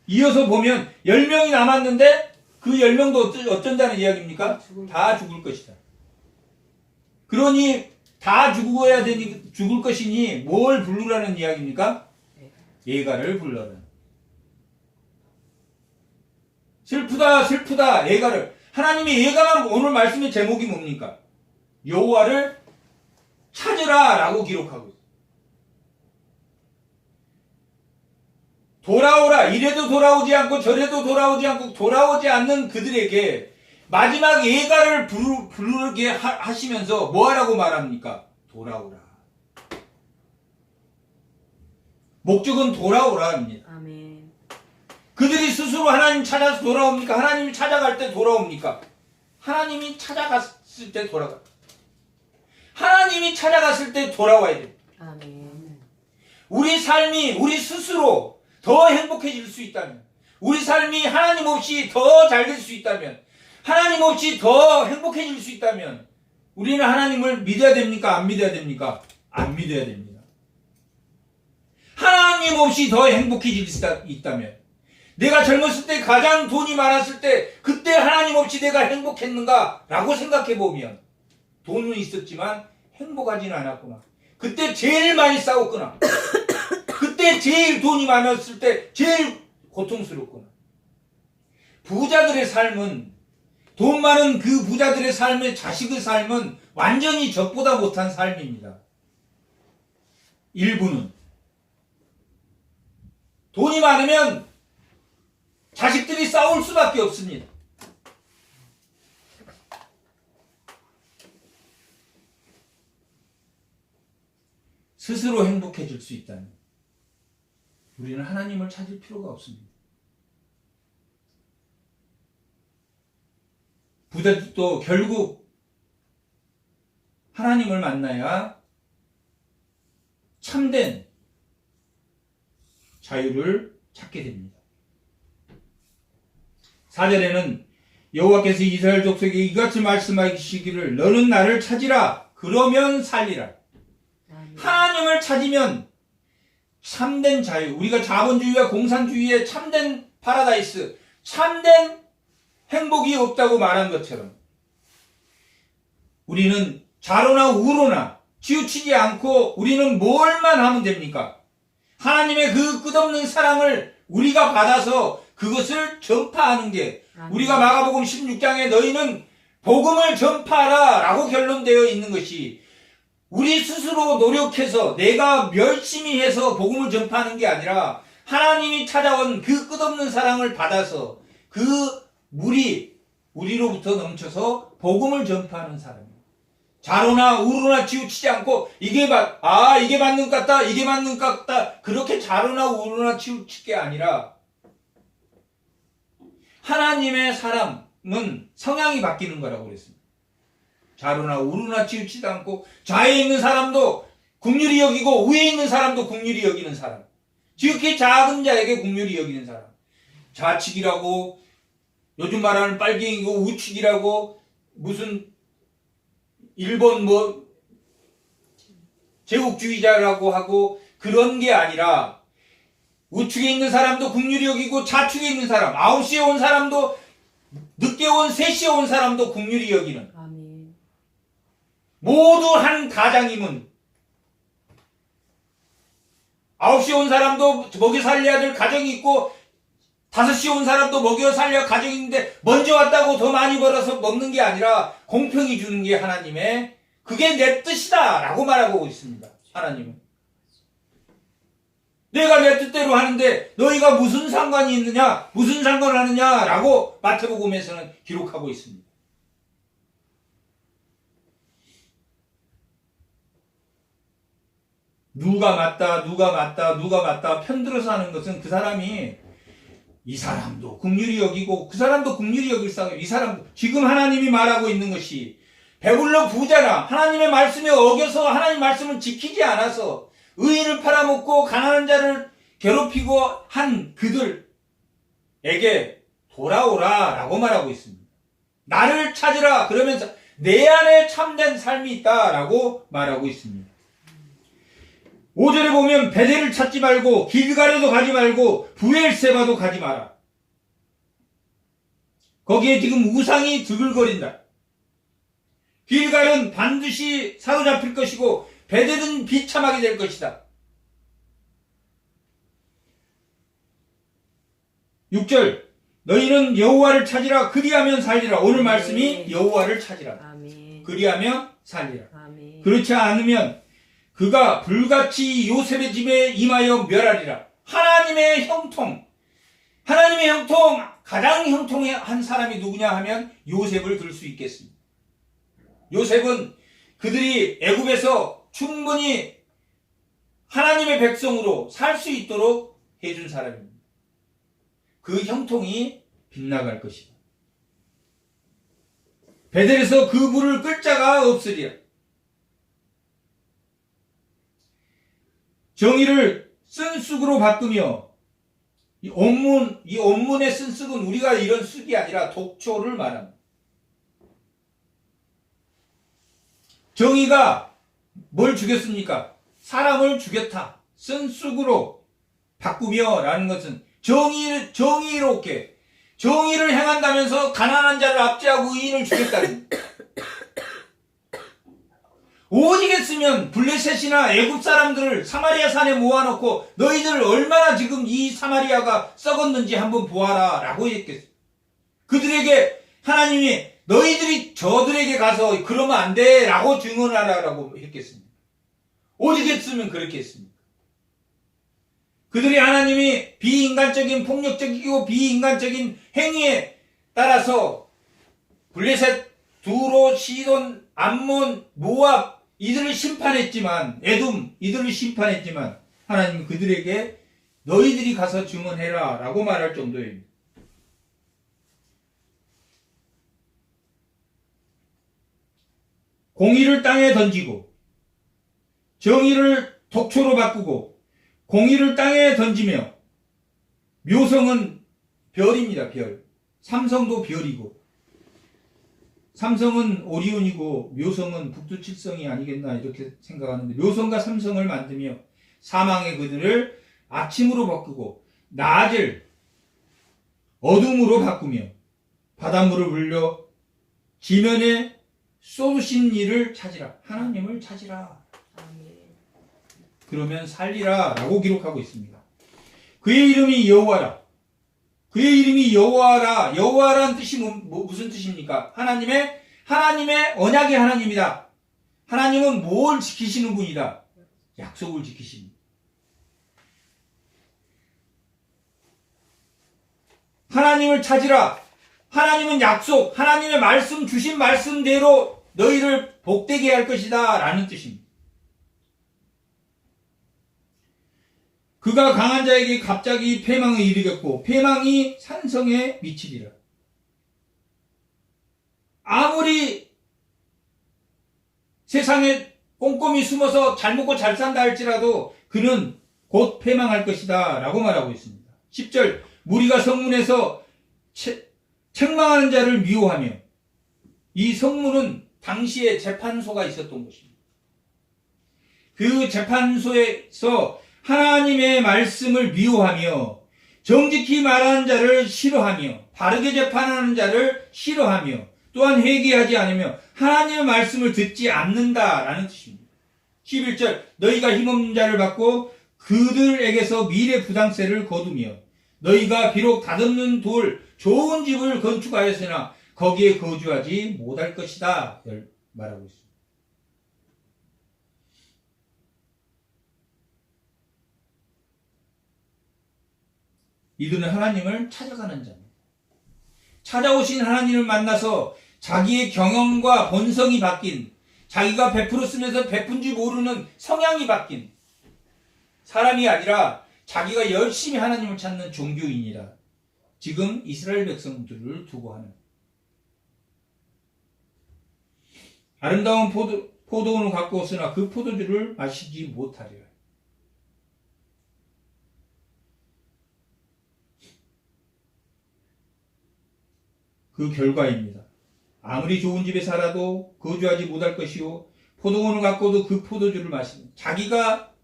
이어서 보면 10명이 남았는데 그 10명도 어쩐다는 이야기입니까? 다 죽을 것이다. 그러니 다 죽을 것이니 뭘 부르라는 이야기입니까? 애가를 불러라. 슬프다 애가를. 하나님이 애가만 오늘 말씀의 제목이 뭡니까? 여호와를 찾으라 라고 기록하고 있어요. 돌아오라. 이래도 돌아오지 않고 저래도 돌아오지 않고 돌아오지 않는 그들에게 마지막 애가를 부르게 하시면서 뭐하라고 말합니까? 돌아오라. 목적은 돌아오라입니다. 아멘. 그들이 스스로 하나님 찾아서 돌아옵니까? 하나님이 찾아갈 때 돌아옵니까? 하나님이 찾아갔을 때 돌아가. 하나님이 찾아갔을 때 돌아와야 돼. 아멘. 우리 삶이 우리 스스로 더 행복해질 수 있다면, 우리 삶이 하나님 없이 더 잘 될 수 있다면, 하나님 없이 더 행복해질 수 있다면 우리는 하나님을 믿어야 됩니까? 안 믿어야 됩니까? 안 믿어야 됩니다. 하나님 없이 더 행복해질 수 있다면, 내가 젊었을 때 가장 돈이 많았을 때 그때 하나님 없이 내가 행복했는가? 라고 생각해 보면 돈은 있었지만 행복하지는 않았구나. 그때 제일 많이 싸웠구나. 그때 제일 돈이 많았을 때 제일 고통스럽구나. 부자들의 삶은, 돈 많은 그 부자들의 삶의 자식의 삶은 완전히 적보다 못한 삶입니다. 일부는. 돈이 많으면 자식들이 싸울 수밖에 없습니다. 스스로 행복해질 수 있다면 우리는 하나님을 찾을 필요가 없습니다. 부자도 결국 하나님을 만나야 참된 자유를 찾게 됩니다. 4절에는 여호와께서 이스라엘 족속에게 이같이 말씀하시기를 너는 나를 찾으라 그러면 살리라. 하나님을 찾으면 참된 자유, 우리가 자본주의와 공산주의의 참된 파라다이스, 참된 행복이 없다고 말한 것처럼 우리는 좌로나 우로나 치우치지 않고 우리는 뭘만 하면 됩니까? 하나님의 그 끝없는 사랑을 우리가 받아서 그것을 전파하는 게, 우리가 마가복음 16장에 너희는 복음을 전파하라 라고 결론되어 있는 것이 우리 스스로 노력해서 내가 열심히 해서 복음을 전파하는 게 아니라 하나님이 찾아온 그 끝없는 사랑을 받아서 그 물이 우리로부터 넘쳐서 복음을 전파하는 사람이에요. 좌로나 우로나 치우치지 않고 이게 맞는 것 같다, 이게 맞는 것 같다, 그렇게 좌로나 우로나 치우칠 게 아니라 하나님의 사람은 성향이 바뀌는 거라고 그랬습니다. 좌로나 우로나 치우치지 않고 좌에 있는 사람도 긍휼히 여기고 위에 있는 사람도 긍휼히 여기는 사람, 지극히 작은 자에게 긍휼히 여기는 사람. 좌측이라고 요즘 말하는 빨갱이고 우측이라고 무슨 일본 제국주의자라고 하고 그런 게 아니라 우측에 있는 사람도 긍휼히 여기고 좌측에 있는 사람, 9시에 온 사람도 늦게 온 3시에 온 사람도 긍휼히 여기는, 아멘. 모두 한 가장임은 9시에 온 사람도 먹여 살려야 될 가정이 있고 5시에 온 사람도 먹여 살려야 가정이 있는데 먼저 왔다고 더 많이 벌어서 먹는 게 아니라 공평히 주는 게 하나님의, 그게 내 뜻이다 라고 말하고 있습니다. 하나님은 내가 내 뜻대로 하는데 너희가 무슨 상관이 있느냐, 무슨 상관을 하느냐 라고 마태복음에서는 기록하고 있습니다. 누가 맞다 편들어서 하는 것은 그 사람이, 이 사람도 긍휼히 여기고 그 사람도 긍휼히 여길 사람, 이 사람도, 지금 하나님이 말하고 있는 것이 배불러 부자나 하나님의 말씀에 어겨서 하나님 말씀을 지키지 않아서 의인을 팔아먹고 가난한 자를 괴롭히고 한 그들에게 돌아오라 라고 말하고 있습니다. 나를 찾으라 그러면서 내 안에 참된 삶이 있다 라고 말하고 있습니다. 5절에 보면 베델을 찾지 말고 길가랴도 가지 말고 브엘세바도 가지 마라. 거기에 지금 우상이 드글거린다. 길갈은 반드시 사로잡힐 것이고 베델은 비참하게 될 것이다. 6절 너희는 여호와를 찾으라 그리하면 살리라. 오늘 말씀이 여호와를 찾으라. 아멘. 그리하면 살리라. 아멘. 그렇지 않으면 그가 불같이 요셉의 집에 임하여 멸하리라. 하나님의 형통, 가장 형통한 사람이 누구냐 하면 요셉을 들 수 있겠습니다. 요셉은 그들이 애굽에서 충분히 하나님의 백성으로 살 수 있도록 해준 사람입니다. 그 형통이 빗나갈 것이다. 베델에서 그 불을 끌 자가 없으리라. 정의를 쓴 쑥으로 바꾸며 이 원문의 쓴 쓱은 우리가 이런 쓱이 아니라 독초를 말합니다. 정의가 뭘 죽였습니까? 사람을 죽였다. 쓴 쓱으로 바꾸며 라는 것은 정의롭게 정의를 행한다면서 가난한 자를 압제하고 의인을 죽였다는 오직 했으면 블레셋이나 애굽 사람들을 사마리아 산에 모아놓고 너희들 얼마나 지금 이 사마리아가 썩었는지 한번 보아라 라고 했겠어요. 그들에게 하나님이 너희들이 저들에게 가서 그러면 안 돼 라고 증언하라 라고 했겠습니다. 오직 했으면 그렇게 했습니다. 그들이 하나님이 비인간적인 폭력적이고 비인간적인 행위에 따라서 블레셋, 두로, 시돈, 암몬, 모압 이들을 심판했지만 에돔 이들을 심판했지만 하나님은 그들에게 너희들이 가서 증언해라 라고 말할 정도입니다. 공의를 땅에 던지고 정의를 독초로 바꾸고 공의를 땅에 던지며 묘성은 별입니다. 별. 삼성도 별이고 삼성은 오리온이고 묘성은 북두칠성이 아니겠나 이렇게 생각하는데 묘성과 삼성을 만들며 사망의 그들을 아침으로 바꾸고 낮을 어둠으로 바꾸며 바닷물을 불려 지면에 쏟으신 이를 찾으라. 하나님을 찾으라. 아멘. 그러면 살리라 라고 기록하고 있습니다. 그의 이름이 여호와라. 그의 이름이 여호와라. 여호와라는 뜻이 무슨 뜻입니까? 하나님의 언약의 하나님이다. 하나님은 뭘 지키시는 분이다? 약속을 지키십니다. 하나님을 찾으라. 하나님은 약속, 하나님의 말씀 주신 말씀대로 너희를 복되게 할 것이다 라는 뜻입니다. 그가 강한 자에게 갑자기 패망을 이르겠고 패망이 산성에 미치리라. 아무리 세상에 꼼꼼히 숨어서 잘 먹고 잘 산다 할지라도 그는 곧 패망할 것이다 라고 말하고 있습니다. 10절 무리가 성문에서 책망하는 자를 미워하며 이 성문은 당시에 재판소가 있었던 곳입니다. 그 재판소에서 하나님의 말씀을 미워하며 정직히 말하는 자를 싫어하며 바르게 재판하는 자를 싫어하며 또한 회개하지 않으며 하나님의 말씀을 듣지 않는다라는 뜻입니다. 11절 너희가 힘없는 자를 받고 그들에게서 미래 부당세를 거두며 너희가 비록 닷없는 돌 좋은 집을 건축하였으나 거기에 거주하지 못할 것이다 말하고 있습니다. 이들은 하나님을 찾아가는 자입니다. 찾아오신 하나님을 만나서 자기의 경영과 본성이 바뀐 자기가 베풀었으면서 베푼지 모르는 성향이 바뀐 사람이 아니라 자기가 열심히 하나님을 찾는 종교인이라 지금 이스라엘 백성들을 두고 하는 아름다운 포도원을 갖고 왔으나 그 포도주를 마시지 못하리라. 그 결과입니다. 아무리 좋은 집에 살아도 거주하지 못할 것이요 포도원을 갖고도 그 포도주를 마시는 자기가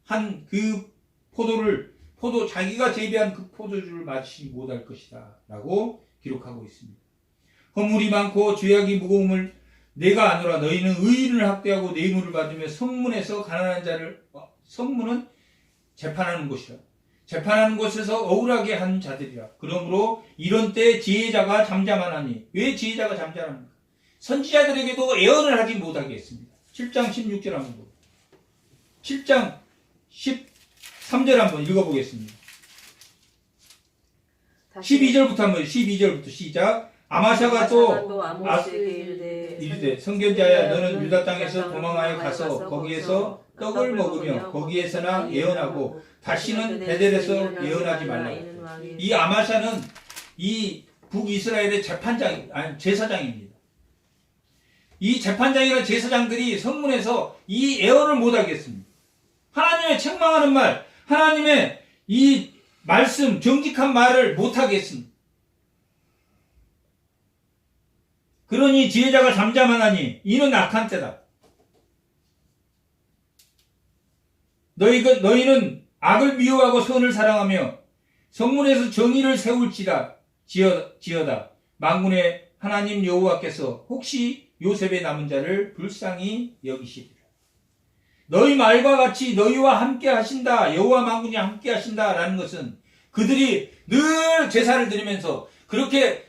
한 그 자기가 재배한 그 포도주를 마시지 못할 것이다 라고 기록하고 있습니다. 허물이 많고 죄악이 무거움을 내가 아노라. 너희는 의인을 학대하고 뇌물을 받으며 성문에서 가난한 자를 성문은 재판하는 곳이라. 재판하는 곳에서 억울하게 한 자들이라. 그러므로 이런 때 지혜자가 잠잠하나니. 왜 지혜자가 잠잠합니까? 선지자들에게도 예언을 하지 못하게 했습니다. 7장 16절 한번 보고 7장 13절 한번 읽어보겠습니다. 12절부터 한번 12절부터 시작. 아마샤가 또 아모스에게 이르되 선견자야 너는 유다 땅에서 도망하여 가서 거기에서 떡을 먹으며 거기에서나 예언하고 다시는 베델에서 예언하지 말라. 이 아마샤는 이 북이스라엘의 제사장입니다. 이 재판장이나 제사장들이 성문에서 이 예언을 못하겠습니다. 하나님의 책망하는 말, 하나님의 이 말씀, 정직한 말을 못하겠습니다. 그러니 지혜자가 잠잠하나니 이는 악한 때다. 너희는 악을 미워하고 선을 사랑하며 성문에서 정의를 세울지다 지어다. 만군의 하나님 여호와께서 혹시 요셉의 남은 자를 불쌍히 여기시리라. 너희 말과 같이 너희와 함께 하신다. 여호와 만군이 함께 하신다라는 것은 그들이 늘 제사를 드리면서 그렇게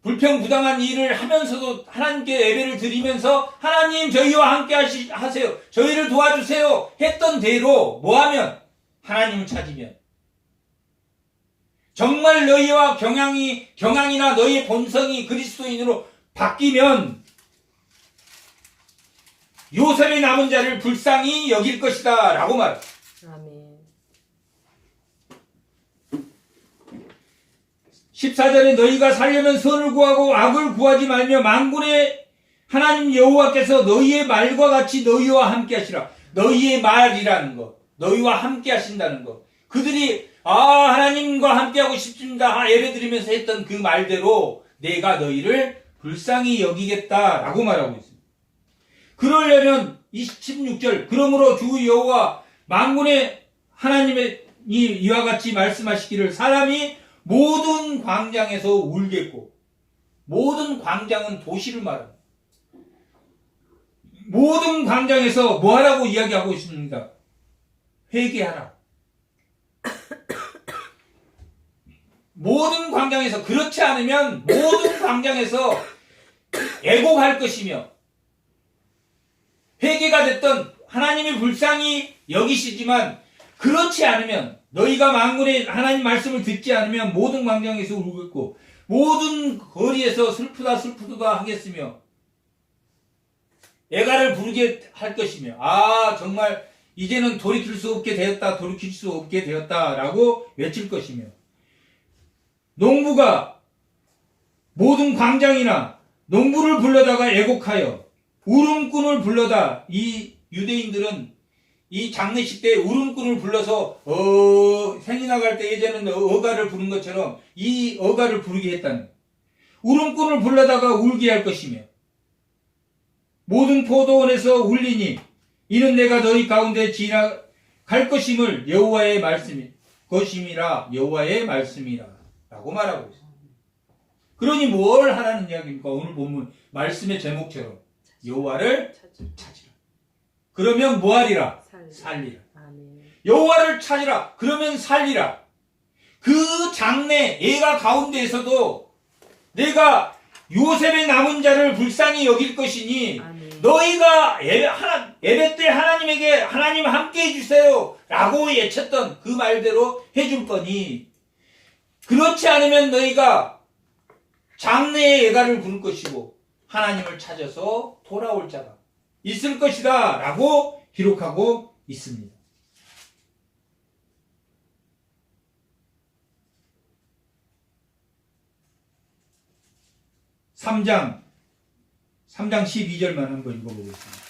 불평부당한 일을 하면서도 하나님께 예배를 드리면서 하나님 저희와 함께 하세요. 저희를 도와주세요. 했던 대로 뭐하면 하나님을 찾으면 정말 너희와 경향이나 너희의 본성이 그리스도인으로 바뀌면 요셉의 남은 자를 불쌍히 여길 것이다 라고 말합니다. 아멘. 14절에 너희가 살려면 선을 구하고 악을 구하지 말며 만군의 하나님 여호와께서 너희의 말과 같이 너희와 함께 하시라. 너희의 말이라는 것, 너희와 함께 하신다는 것. 그들이 하나님과 함께 하고 싶습니다 예배 드리면서 했던 그 말대로 내가 너희를 불쌍히 여기겠다라고 말하고 있습니다. 그러려면 16절 그러므로 주 여호와 만군의 하나님의 이와 같이 말씀하시기를 사람이 모든 광장에서 울겠고, 모든 광장은 도시를 말합니다. 모든 광장에서 뭐하라고 이야기하고 있습니다. 회개하라. 모든 광장에서 그렇지 않으면 모든 광장에서 애곡할 것이며 회개가 됐던 하나님이 불쌍히 여기시지만 그렇지 않으면 너희가 만군의 하나님 말씀을 듣지 않으면 모든 광장에서 울겠고 모든 거리에서 슬프다 하겠으며 애가를 부르게 할 것이며 정말 이제는 돌이킬 수 없게 되었다 라고 외칠 것이며 농부가 모든 광장이나 농부를 불러다가 애곡하여 울음꾼을 불러다 이 유대인들은 이 장례식 때 울음꾼을 불러서 생이 나갈 때 예전에는 어가를 부른 것처럼 이 어가를 부르게 했다는 울음꾼을 불러다가 울게 할 것이며 모든 포도원에서 울리니 이는 내가 너희 가운데 지나갈 것임을 여호와의 것임이라 여호와의 말씀이라 라고 말하고 있습니다. 그러니 뭘 하라는 이야기입니까? 오늘 본문 말씀의 제목처럼 여호와를 찾으라. 그러면 뭐하리라? 살리라. 여호와를 찾으라. 그러면 살리라. 그 장래 애가 가운데에서도 내가 요셉의 남은 자를 불쌍히 여길 것이니 너희가 예배 때 하나님에게 하나님 함께 해주세요 라고 외쳤던 그 말대로 해줄 거니 그렇지 않으면 너희가 장래의 애가를 부를 것이고 하나님을 찾아서 돌아올 자가 있을 것이다 라고 기록하고 있습니다. 3장 12절만 한번 읽어보겠습니다.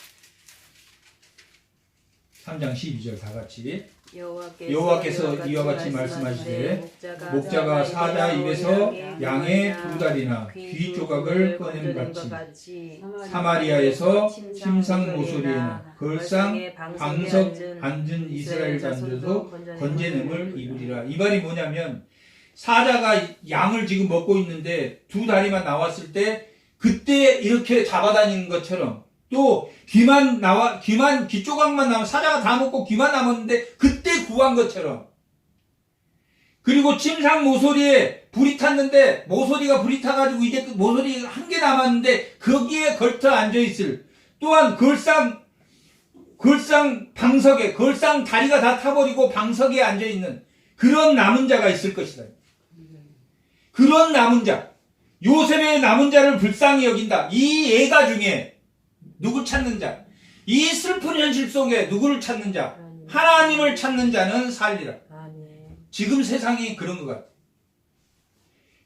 3장 12절 다 같이 여호와께서 이와 같이 말씀하시되 목자가 사자 입에서 양의 두 다리나 귀 조각을 꺼냄 같이 사마리아에서 침상 모서리에나 걸상 방석 앉은 이스라엘 단조도 건제냄을 입으리라. 이 말이 뭐냐면 사자가 양을 지금 먹고 있는데 두 다리만 나왔을 때 그때 이렇게 잡아다니는 것처럼 또 귀 조각만 남은 사자가 다 먹고 귀만 남았는데 그때 구한 것처럼 그리고 침상 모서리에 불이 탔는데 모서리가 불이 타가지고 이제 그 모서리 한 개 남았는데 거기에 걸터 앉아있을 또한 걸상 방석에 걸상 다리가 다 타버리고 방석에 앉아있는 그런 남은 자가 있을 것이다. 그런 남은 자 요셉의 남은 자를 불쌍히 여긴다. 이 애가 중에 누구 찾는 자? 이 슬픈 현실 속에 누구를 찾는 자? 하나님을 찾는 자는 살리라. 지금 세상이 그런 것 같아요.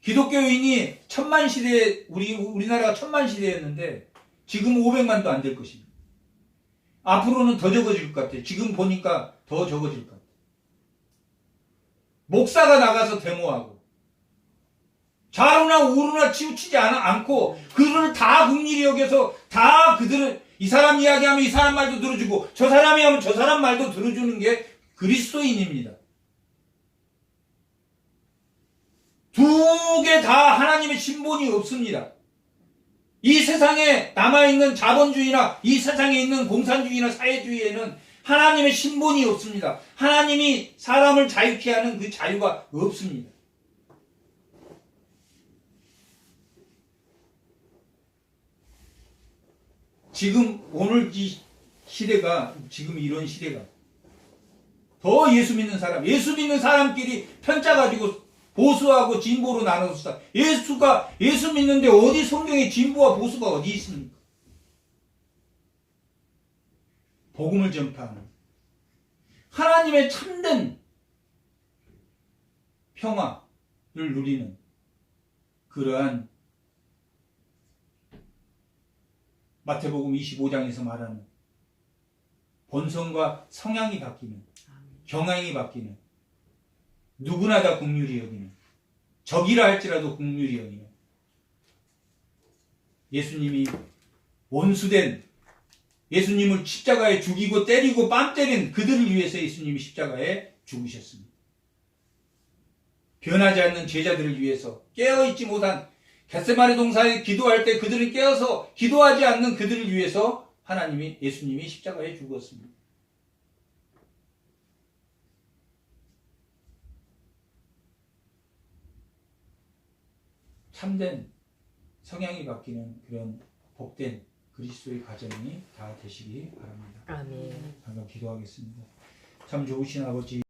기독교인이 1000만 시대에 우리나라가 1000만 시대였는데 지금 500만도 안 될 것입니다. 앞으로는 더 적어질 것 같아요. 지금 보니까 더 적어질 것 같아요. 목사가 나가서 데모하고 좌로나 우로나 치우치지 않고 그들을 다 긍휼히 여겨서 다 그들은 이 사람 이야기하면 이 사람 말도 들어주고 저 사람이 하면 저 사람 말도 들어주는 게 그리스도인입니다. 두 개 다 하나님의 신본이 없습니다. 이 세상에 남아있는 자본주의나 이 세상에 있는 공산주의나 사회주의에는 하나님의 신본이 없습니다. 하나님이 사람을 자유케 하는 그 자유가 없습니다. 지금 오늘 이 시대가 지금 이런 시대가 더 예수 믿는 사람끼리 편짜 가지고 보수하고 진보로 나눠서 예수 믿는데 어디 성경에 진보와 보수가 어디 있습니까? 복음을 전파하는 하나님의 참된 평화를 누리는 그러한 마태복음 25장에서 말하는 본성과 성향이 바뀌는 경향이 바뀌는 누구나 다 긍휼히 여기는 적이라 할지라도 긍휼히 여기는 예수님이 원수된 예수님을 십자가에 죽이고 때리고 뺨 때린 그들을 위해서 예수님이 십자가에 죽으셨습니다. 변하지 않는 제자들을 위해서 깨어있지 못한 겟세마네 동산에 기도할 때 그들은 깨어서 기도하지 않는 그들을 위해서 예수님이 십자가에 죽었습니다. 참된 성향이 바뀌는 그런 복된 그리스도의 가정이 다 되시기 바랍니다. 아멘. 방금 기도하겠습니다. 참 좋으신 아버지